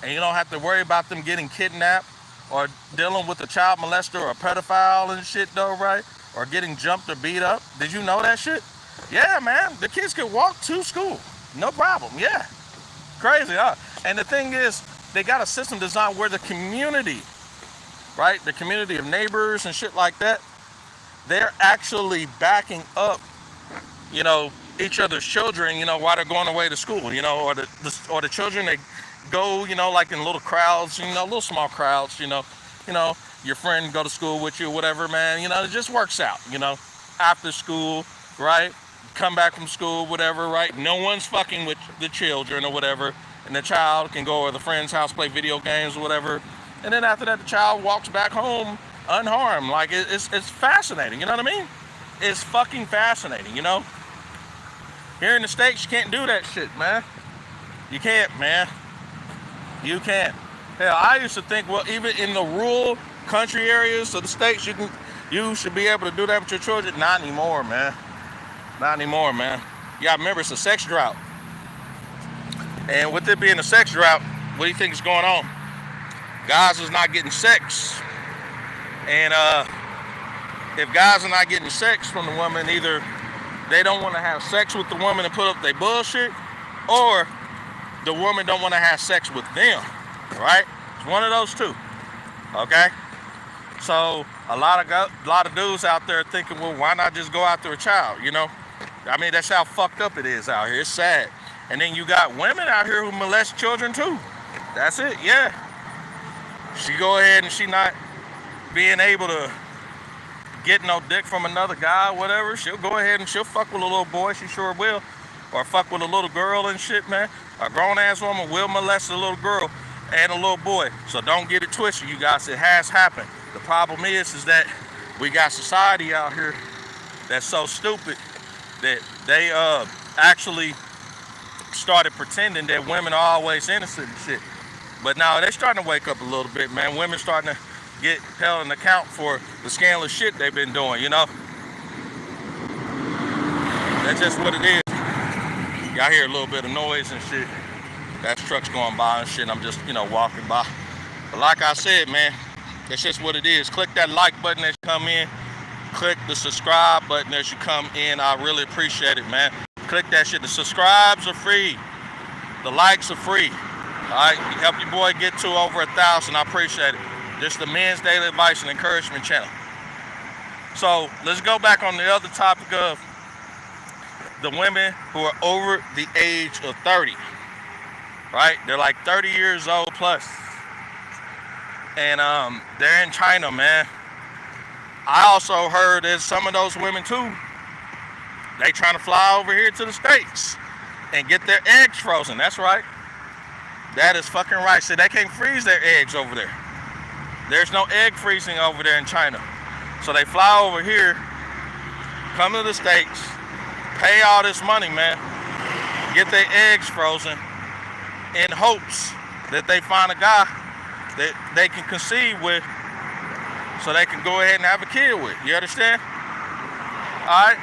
Speaker 1: and you don't have to worry about them getting kidnapped or dealing with a child molester or a pedophile and shit, though, right? Or getting jumped or beat up? Did you know that shit? Yeah, man. The kids could walk to school. No problem. Yeah. Crazy, huh? And the thing is, they got a system designed where the community, right? The community of neighbors and shit like that, they're actually backing up, each other's children, while they're going away to school, or the children, they go, like in little crowds, little small crowds, your friend go to school with you or whatever, man, it just works out, after school, right? Come back from school, whatever, right? No one's fucking with the children or whatever, and the child can go to the friend's house, play video games or whatever, and then after that, the child walks back home unharmed. Like it's fascinating. You know what I mean? It's fucking fascinating. You know. Here in the States, you can't do that shit, man. You can't, man. You can't. Hell, I used to think, well, even in the rural country areas of the States, you should be able to do that with your children. Not anymore, man. Not anymore, man. You gotta remember, it's a sex drought. And with it being a sex drought, what do you think is going on? Guys is not getting sex. And if guys are not getting sex from the woman, either they don't want to have sex with the woman and put up their bullshit, or the woman don't want to have sex with them, right? It's one of those two, okay? So a lot of dudes out there thinking, well, why not just go after a child, you know? I mean, that's how fucked up it is out here. It's sad. And then you got women out here who molest children too. That's it, yeah. She go ahead and she not being able to get no dick from another guy or whatever, she'll go ahead and she'll fuck with a little boy, she sure will. Or fuck with a little girl and shit, man. A grown-ass woman will molest a little girl and a little boy. So don't get it twisted, you guys. It has happened. The problem is that we got society out here that's so stupid that they actually started pretending that women are always innocent and shit. But now they're starting to wake up a little bit, man. Women starting to get held an account for the scandalous shit they've been doing, you know? That's just what it is. Y'all hear a little bit of noise and shit. That's trucks going by and shit. I'm just, you know, walking by. But like I said, man, that's just what it is. Click that like button as you come in. Click the subscribe button as you come in. I really appreciate it, man. Click that shit. The subscribes are free. The likes are free. All right, you help your boy get to over 1,000. I appreciate it. This is the Men's Daily Advice and Encouragement channel. So let's go back on the other topic of the women who are over the age of 30, right? They're like 30 years old plus. And they're in China, man. I also heard that some of those women too, they trying to fly over here to the States and get their eggs frozen. That's right. That is fucking right. So they can't freeze their eggs over there. There's no egg freezing over there in China. So they fly over here, come to the States, pay all this money, man, get their eggs frozen in hopes that they find a guy that they can conceive with so they can go ahead and have a kid with. You understand? All right?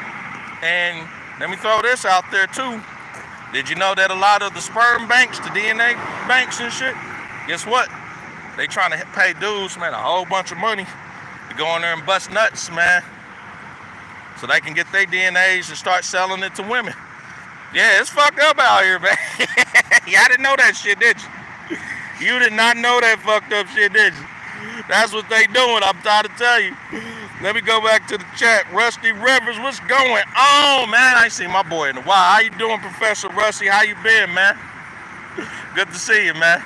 Speaker 1: And let me throw this out there too. Did you know that a lot of the sperm banks, the DNA banks and shit, guess what? They trying to pay dudes, man, a whole bunch of money to go in there and bust nuts, man, so they can get their DNAs and start selling it to women. Yeah, it's fucked up out here, man. Y'all didn't know that shit, did you? You did not know that fucked up shit, did you? That's what they doing, I'm trying to tell you. Let me go back to the chat. Rusty Rivers, what's going on, man? I ain't seen my boy in a while. How you doing, Professor Rusty? How you been, man? Good to see you, man.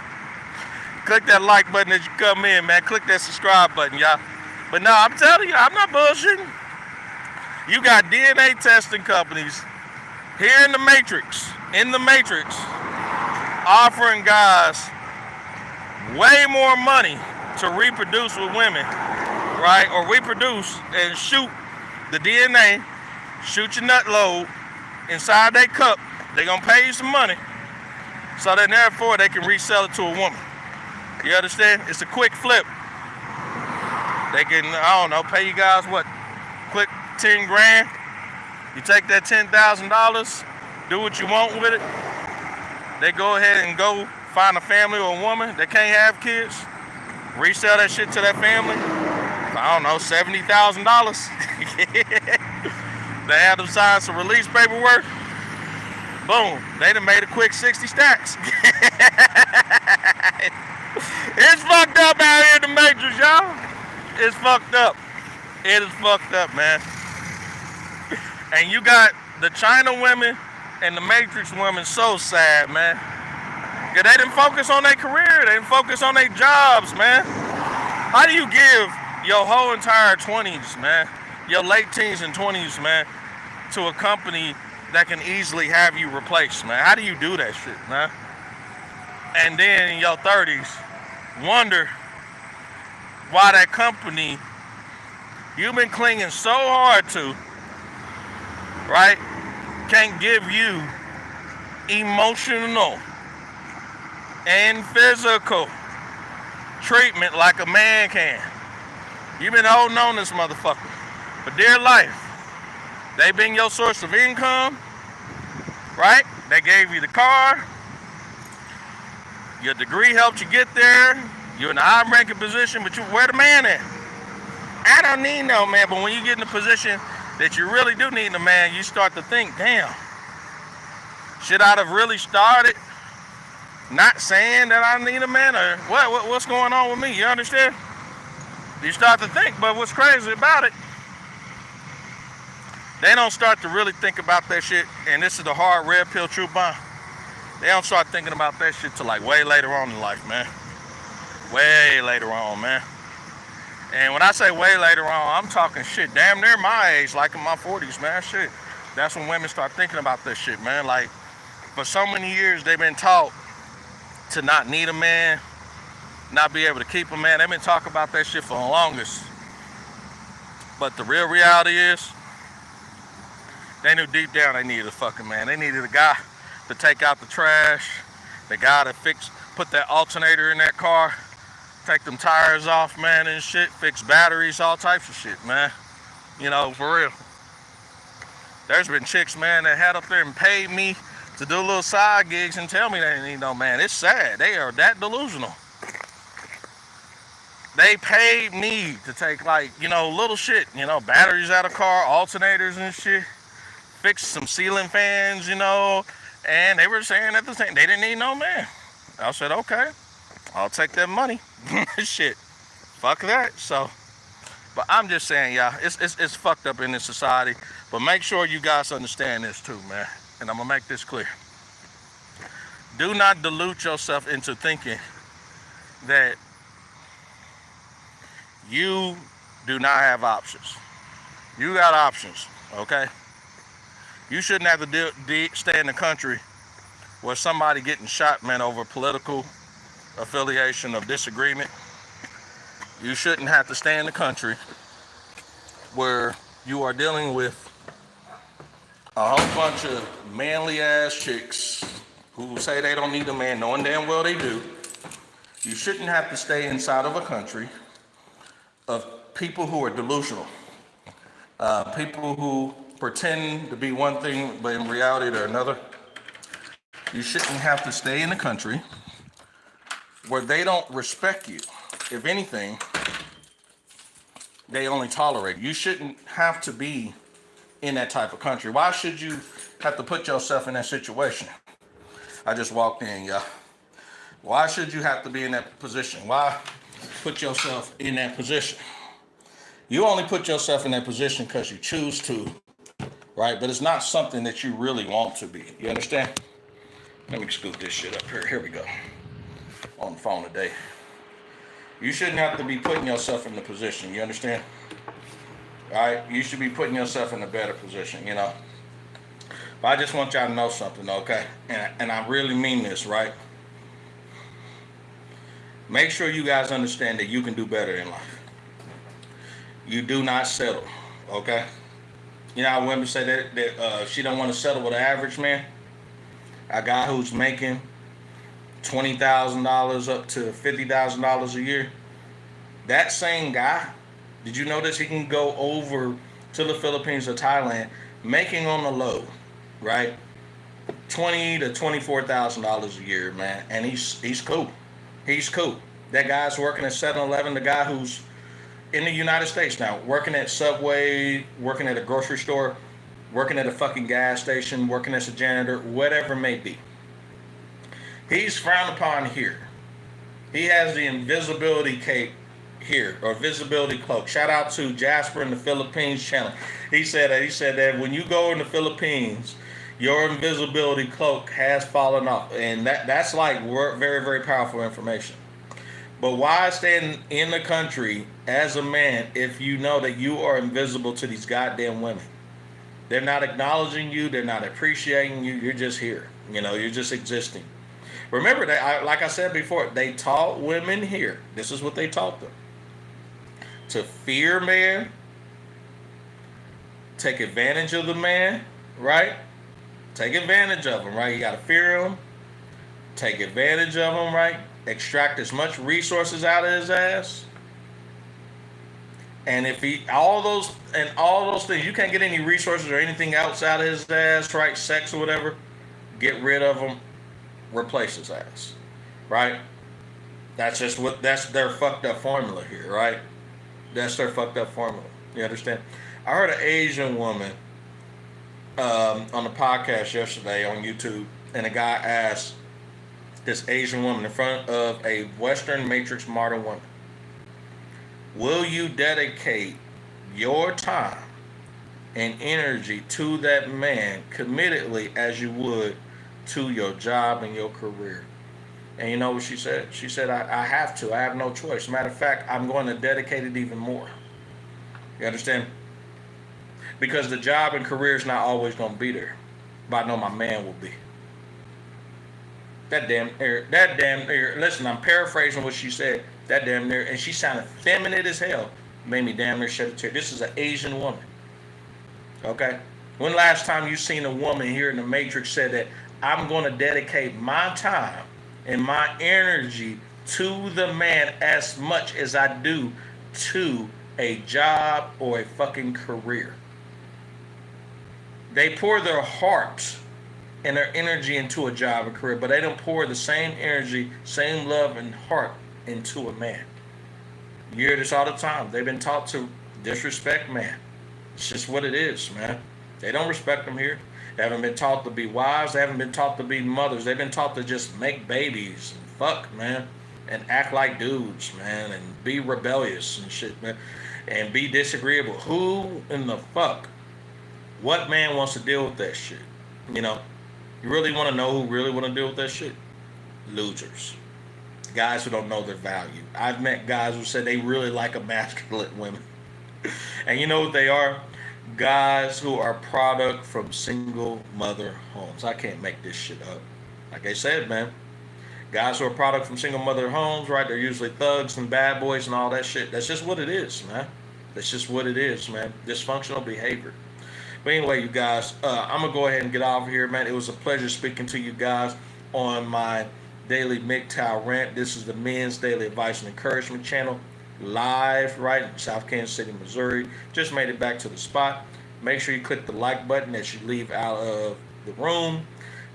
Speaker 1: Click that like button as you come in, man. Click that subscribe button, y'all. But no, I'm telling you, I'm not bullshitting. You got DNA testing companies here in the Matrix, offering guys way more money to reproduce with women, right? Or reproduce and shoot the DNA, shoot your nut load inside their cup. They're gonna pay you some money so that therefore they can resell it to a woman. You understand? It's a quick flip. They can, I don't know, pay you guys what? Quick 10 grand. You take that $10,000, do what you want with it. They go ahead and go find a family or a woman that can't have kids, resell that shit to that family. I don't know, $70,000. They have them sign some release paperwork. Boom, they done made a quick 60 stacks. It's fucked up out here in the Matrix, y'all. It's fucked up. It is fucked up, man. And you got the China women and the Matrix women so sad, man. Cause they didn't focus on their career. They didn't focus on their jobs, man. How do you give your whole entire 20s, man, your late teens and 20s, man, to a company that can easily have you replaced, man? How do you do that shit, man? And then in your 30s, wonder why that company you've been clinging so hard to, right, can give you emotional and physical treatment like a man can. You've been holding on this motherfucker for dear life. They've been your source of income, right? They gave you the car. Your degree helped you get there. You're in a high-ranking position, but where the man at? I don't need no man. But when you get in a position that you really do need a man, you start to think, damn, should I have really started not saying that I need a man, or what's going on with me? You understand? You start to think, but what's crazy about it, they don't start to really think about that shit, and this is the hard red pill truth bomb. They don't start thinking about that shit till like way later on in life, man. Way later on, man. And when I say way later on, I'm talking shit damn near my age, like in my 40s, man. Shit. That's when women start thinking about this shit, man. Like, for so many years, they've been taught to not need a man, not be able to keep a man. They've been talking about that shit for the longest. But the real reality is, they knew deep down they needed a fucking man. They needed a guy to take out the trash, the guy to put that alternator in that car, take them tires off, man, and shit, fix batteries, all types of shit, man. You know, for real. There's been chicks, man, that had up there and paid me to do little side gigs and tell me they didn't need no man. It's sad. They are that delusional. They paid me to take, like, you know, little shit, you know, batteries out of car, alternators and shit, fix some ceiling fans, you know, and they were saying at the same, they didn't need no man. I said, okay, I'll take that money. Shit, fuck that. So, but I'm just saying, y'all, it's fucked up in this society. But make sure you guys understand this too, man. And I'm gonna make this clear. Do not delude yourself into thinking that you do not have options. You got options, okay? You shouldn't have to stay in the country where somebody getting shot, man, over political affiliation of disagreement. You shouldn't have to stay in the country where you are dealing with a whole bunch of manly ass chicks who say they don't need a man, knowing damn well they do. You shouldn't have to stay inside of a country of people who are delusional, people who pretend to be one thing, but in reality they're another. You shouldn't have to stay in a country where they don't respect you. If anything, they only tolerate you. You shouldn't have to be in that type of country. Why should you have to put yourself in that situation? I just walked in, y'all. Why should you have to be in that position? Why put yourself in that position? You only put yourself in that position because you choose to, right? But it's not something that you really want to be. You understand? Let me scoot this shit up here. Here we go. On the phone today. You shouldn't have to be putting yourself in the position. You understand? All right? You should be putting yourself in a better position, you know? But I just want y'all to know something, okay? And I really mean this, right? Make sure you guys understand that you can do better in life. You do not settle, okay? You know how women say that she don't want to settle with an average man? A guy who's making $20,000 up to $50,000 a year. That same guy, did you notice he can go over to the Philippines or Thailand, making on the low, right? $20,000 to $24,000 a year, man, and he's cool. He's cool. That guy's working at 7-Eleven. The guy who's in the United States now, working at Subway, working at a grocery store, working at a fucking gas station, working as a janitor, whatever it may be. He's frowned upon here. He has the invisibility cape here, or visibility cloak. Shout out to Jasper in the Philippines channel. He said that when you go in the Philippines, your invisibility cloak has fallen off, and that's like very, very powerful information. But why stay in the country as a man if you know that you are invisible to these goddamn women? They're not acknowledging you. They're not appreciating you. You're just here. You know, you're just existing. Remember that, like I said before, they taught women here. This is what they taught them: to fear man take advantage of the man, right? Take advantage of him, right? You gotta fear him, take advantage of him, right? Extract as much resources out of his ass. And if he all those things, you can't get any resources or anything else out of his ass, right? Sex or whatever, get rid of him, replace his ass, right? That's their fucked up formula here, right? That's their fucked up formula. You understand? I heard an Asian woman on the podcast yesterday on YouTube, and a guy asked this Asian woman in front of a Western Matrix modern woman, will you dedicate your time and energy to that man committedly as you would to your job and your career? And you know what she said? She said, I have to. I have no choice. Matter of fact, I'm going to dedicate it even more. You understand? Because the job and career is not always going to be there. But I know my man will be. That damn near, listen, I'm paraphrasing what she said. That damn near, and she sounded feminine as hell. Made me damn near shed a tear. This is an Asian woman. Okay? When last time you seen a woman here in the Matrix said that I'm going to dedicate my time and my energy to the man as much as I do to a job or a fucking career? They pour their heart and their energy into a job and career, but they don't pour the same energy, same love and heart into a man. You hear this all the time. They've been taught to disrespect man. It's just what it is, man. They don't respect them here. They haven't been taught to be wives. They haven't been taught to be mothers. They've been taught to just make babies and fuck, man, and act like dudes, man, and be rebellious and shit, man, and be disagreeable. Who in the fuck? What man wants to deal with that shit? You know, you really want to know who really want to deal with that shit? Losers. Guys who don't know their value. I've met guys who said they really like emasculate women. And you know what they are? Guys who are product from single mother homes. I can't make this shit up. Like I said, man, guys who are product from single mother homes, right? They're usually thugs and bad boys and all that shit. That's just what it is, man. That's just what it is, man. Dysfunctional behavior. But anyway, you guys, I'm going to go ahead and get off of here, man. It was a pleasure speaking to you guys on my daily MGTOW rant. This is the Men's Daily Advice and Encouragement channel, live right in South Kansas City, Missouri. Just made it back to the spot. Make sure you click the like button as you leave out of the room.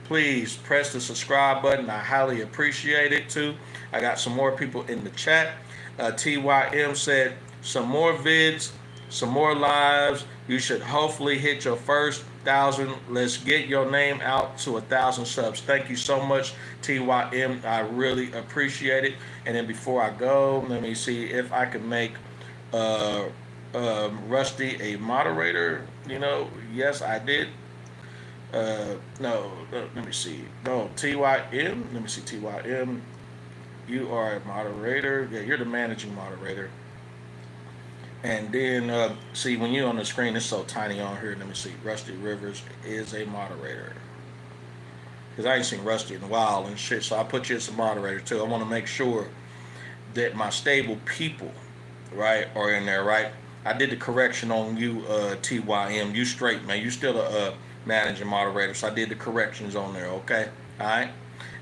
Speaker 1: Please press the subscribe button. I highly appreciate it too. I got some more people in the chat. TYM said some more vids, some more lives. You should hopefully hit your first 1,000. Let's get your name out to 1,000 subs. Thank you so much, TYM. I really appreciate it. And then before I go, let me see if I can make Rusty a moderator. You know, yes, I did. No, let me see. No, TYM. Let me see, TYM. You are a moderator. Yeah, you're the managing moderator. And then, see, when you're on the screen, it's so tiny on here. Let me see. Rusty Rivers is a moderator. Because I ain't seen Rusty in a while and shit, so I put you as a moderator, too. I want to make sure that my stable people, right, are in there, right? I did the correction on you, TYM. You straight, man. You still a managing moderator, so I did the corrections on there, okay? All right?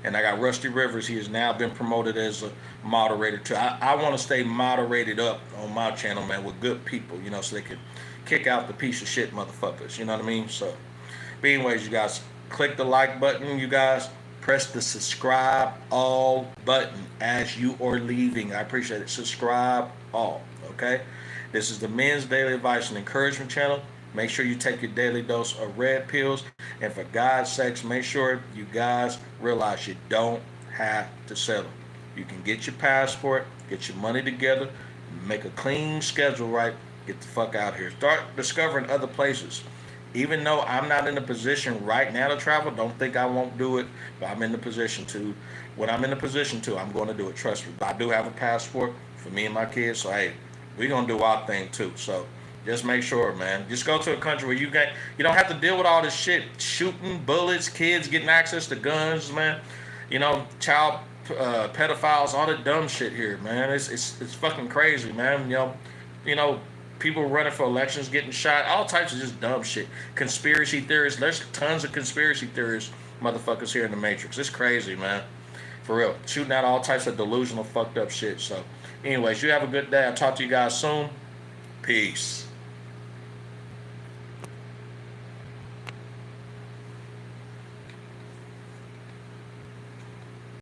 Speaker 1: And I got Rusty Rivers. He has now been promoted as a moderator too. I want to stay moderated up on my channel, man, with good people, you know, so they can kick out the piece of shit motherfuckers. You know what I mean? So, but anyways, you guys, click the like button. You guys, press the subscribe all button as you are leaving. I appreciate it. Subscribe all, okay? This is the Men's Daily Advice and Encouragement channel. Make sure you take your daily dose of red pills. And for God's sakes, make sure you guys realize you don't have to settle. You can get your passport, get your money together, make a clean schedule, right? Get the fuck out here. Start discovering other places. Even though I'm not in a position right now to travel, don't think I won't do it, but I'm in the position to. When I'm in the position to, I'm going to do it. Trust me. I do have a passport for me and my kids, so hey, we're going to do our thing too. So just make sure, man. Just go to a country where you don't have to deal with all this shit. Shooting, bullets, kids getting access to guns, man. You know, child pedophiles, all the dumb shit here, man. It's fucking crazy, man. You know, People running for elections getting shot, all types of just dumb shit. Conspiracy theorists, there's tons of conspiracy theorists, motherfuckers here in the Matrix. It's crazy, man. For real. Shooting out all types of delusional, fucked up shit. So, anyways, you have a good day. I'll talk to you guys soon. Peace.